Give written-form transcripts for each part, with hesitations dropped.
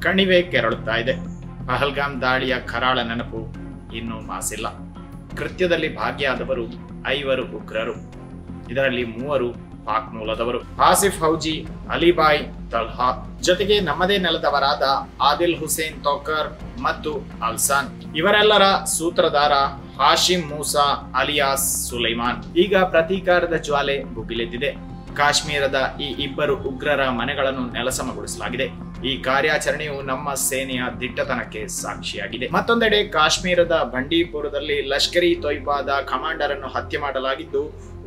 ಕಣಿವೆ ಕೆರಳುತ್ತಾ ಇದೆ. ಪಹಲ್ಗಾಮ್ ದಾಳಿಯ ಕರಾಳ ನೆನಪು ಇನ್ನೂ ಮಾಸಿಲ್ಲ. ಕೃತ್ಯದಲ್ಲಿ ಭಾಗಿಯಾದವರು 5 ಉಗ್ರರು. ಇದರಲ್ಲಿ 3 ಪಾಕ್ ಮೂಲದವರು. ಆಸಿಫ್ ಹೌಜಿ, ಅಲಿಬಾಯ್ ತಲ್ಹಾ ಜೊತೆಗೆ ನಮ್ಮದೇ ನೆಲದವರಾದ ಆದಿಲ್ ಹುಸೇನ್ ತೋಕರ್ ಮತ್ತು ಅಲ್ಸಾನ್. ಇವರೆಲ್ಲರ ಸೂತ್ರಧಾರ ಹಾಶಿಮ್ ಮೂಸಾ ಅಲಿಯಾಸ್ ಸುಲೈಮಾನ್. ಈಗ ಪ್ರತೀಕಾರದ ಜ್ವಾಲೆ ಭುಗಿಲೆದ್ದಿದೆ. ಕಾಶ್ಮೀರದ ಈ 2 ಉಗ್ರರ ಮನೆಗಳನ್ನು ನೆಲಸಮಗೊಳಿಸಲಾಗಿದೆ. ಈ ಕಾರ್ಯಾಚರಣೆಯು ನಮ್ಮ ಸೇನೆಯ ದಿಟ್ಟತನಕ್ಕೆ ಸಾಕ್ಷಿಯಾಗಿದೆ. ಮತ್ತೊಂದೆಡೆ ಕಾಶ್ಮೀರದ ಬಂಡೀಪುರದಲ್ಲಿ ಲಷ್ಕರ್ ಇ ತೊಯ್ಬಾದ ಕಮಾಂಡರ್ ಅನ್ನು ಹತ್ಯೆ ಮಾಡಲಾಗಿದ್ದು,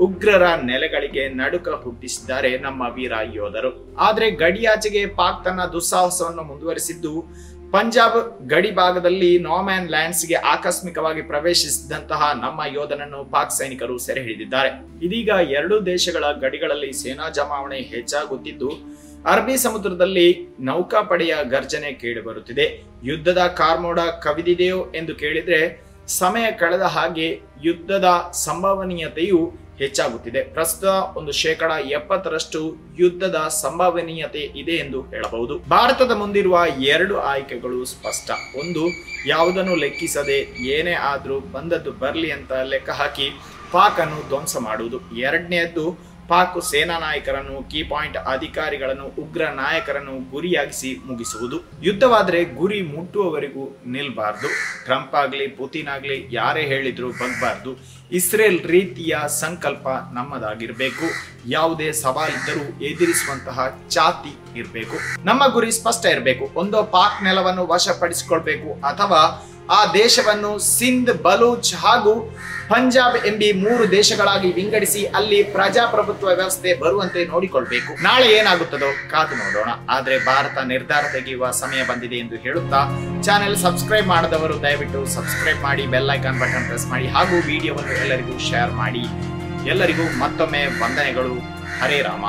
ಉಗ್ರರ ನೆಲೆಗಳಿಗೆ ನಡುಕ ಹುಟ್ಟಿಸಿದ್ದಾರೆ ನಮ್ಮ ವೀರ ಯೋಧರು. ಆದ್ರೆ ಗಡಿಯಾಚೆಗೆ ಪಾಕ್ ತನ್ನ ದುಸ್ಸಾಹಸವನ್ನು ಮುಂದುವರಿಸಿದ್ದು, ಪಂಜಾಬ್ ಗಡಿ ಭಾಗದಲ್ಲಿ ನೋಮ್ಯಾನ್ ಲ್ಯಾಂಡ್ಸ್ಗೆ ಆಕಸ್ಮಿಕವಾಗಿ ಪ್ರವೇಶಿಸಿದಂತಹ ನಮ್ಮ ಯೋಧನನ್ನು ಪಾಕ್ ಸೈನಿಕರು ಸೆರೆ ಹಿಡಿದಿದ್ದಾರೆ. ಇದೀಗ 2 ದೇಶಗಳ ಗಡಿಗಳಲ್ಲಿ ಸೇನಾ ಜಮಾವಣೆ ಹೆಚ್ಚಾಗುತ್ತಿದ್ದು, ಅರಬ್ಬಿ ಸಮುದ್ರದಲ್ಲಿ ನೌಕಾಪಡೆಯ ಗರ್ಜನೆ ಕೇಳಿಬರುತ್ತಿದೆ. ಯುದ್ಧದ ಕಾರ್ಮೋಡ ಕವಿದಿದೆಯೋ ಎಂದು ಕೇಳಿದ್ರೆ ಸಮಯ ಕಳೆದ ಹಾಗೆ ಯುದ್ಧದ ಸಂಭವನೀಯತೆಯು ಹೆಚ್ಚಾಗುತ್ತಿದೆ. ಪ್ರಸ್ತುತ 70% ಯುದ್ಧದ ಸಂಭವನೀಯತೆ ಇದೆ ಎಂದು ಹೇಳಬಹುದು. ಭಾರತದ ಮುಂದಿರುವ 2 ಆಯ್ಕೆಗಳು ಸ್ಪಷ್ಟ. ಒಂದು, ಯಾವುದನ್ನು ಲೆಕ್ಕಿಸದೆ ಏನೇ ಆದ್ರೂ ಬಂದದ್ದು ಬರ್ಲಿ ಅಂತ ಲೆಕ್ಕ ಹಾಕಿ ಪಾಕ್ ಅನ್ನು ಧ್ವಂಸ ಮಾಡುವುದು. ಎರಡನೆಯದ್ದು, ಪಾಕ್ ಸೇನಾ ನಾಯಕರನ್ನು, ಕೀ ಪಾಯಿಂಟ್ ಅಧಿಕಾರಿಗಳನ್ನು, ಉಗ್ರ ನಾಯಕರನ್ನು ಗುರಿಯಾಗಿಸಿ ಮುಗಿಸುವುದು. ಯುದ್ಧವಾದ್ರೆ ಗುರಿ ಮುಟ್ಟುವವರೆಗೂ ನಿಲ್ಬಾರ್ದು. ಟ್ರಂಪ್ ಆಗ್ಲಿ ಪುತಿನ್ ಆಗ್ಲಿ ಯಾರೇ ಹೇಳಿದ್ರು ಬಗ್ಬಾರ್ದು. ಇಸ್ರೇಲ್ ರೀತಿಯ ಸಂಕಲ್ಪ ನಮ್ಮದಾಗಿರ್ಬೇಕು. ಯಾವುದೇ ಸವಾಲಿದ್ದರೂ ಎದುರಿಸುವಂತಹ ಛಾತಿ ಇರಬೇಕು. ನಮ್ಮ ಗುರಿ ಸ್ಪಷ್ಟ ಇರಬೇಕು. ಒಂದು, ಪಾಕ್ ನೆಲವನ್ನು ವಶಪಡಿಸಿಕೊಳ್ಬೇಕು, ಅಥವಾ ಆ ದೇಶವನ್ನು ಸಿಂಧ್, ಬಲೂಚ್ ಹಾಗೂ ಪಂಜಾಬ್ ಎಂಬಿ 3 ದೇಶಗಳಾಗಿ ವಿಂಗಡಿಸಿ ಅಲ್ಲಿ ಪ್ರಜಾಪ್ರಭುತ್ವ ವ್ಯವಸ್ಥೆ ಬರುವಂತೆ ನೋಡಿಕೊಳ್ಬೇಕು. ನಾಳೆ ಏನಾಗುತ್ತದೋ ಕಾದು ನೋಡೋಣ. ಆದ್ರೆ ಭಾರತ ನಿರ್ಧಾರ ತೆಗೆಯುವ ಸಮಯ ಬಂದಿದೆ ಎಂದು ಹೇಳುತ್ತಾ, ಚಾನೆಲ್ ಸಬ್ಸ್ಕ್ರೈಬ್ ಮಾಡದವರು ದಯವಿಟ್ಟು ಸಬ್ಸ್ಕ್ರೈಬ್ ಮಾಡಿ, ಬೆಲ್ ಐಕಾನ್ ಬಟನ್ ಪ್ರೆಸ್ ಮಾಡಿ ಹಾಗೂ ವಿಡಿಯೋವನ್ನು ಎಲ್ಲರಿಗೂ ಶೇರ್ ಮಾಡಿ. ಎಲ್ಲರಿಗೂ ಮತ್ತೊಮ್ಮೆ ವಂದನೆಗಳು. ಹರೇ ರಾಮ.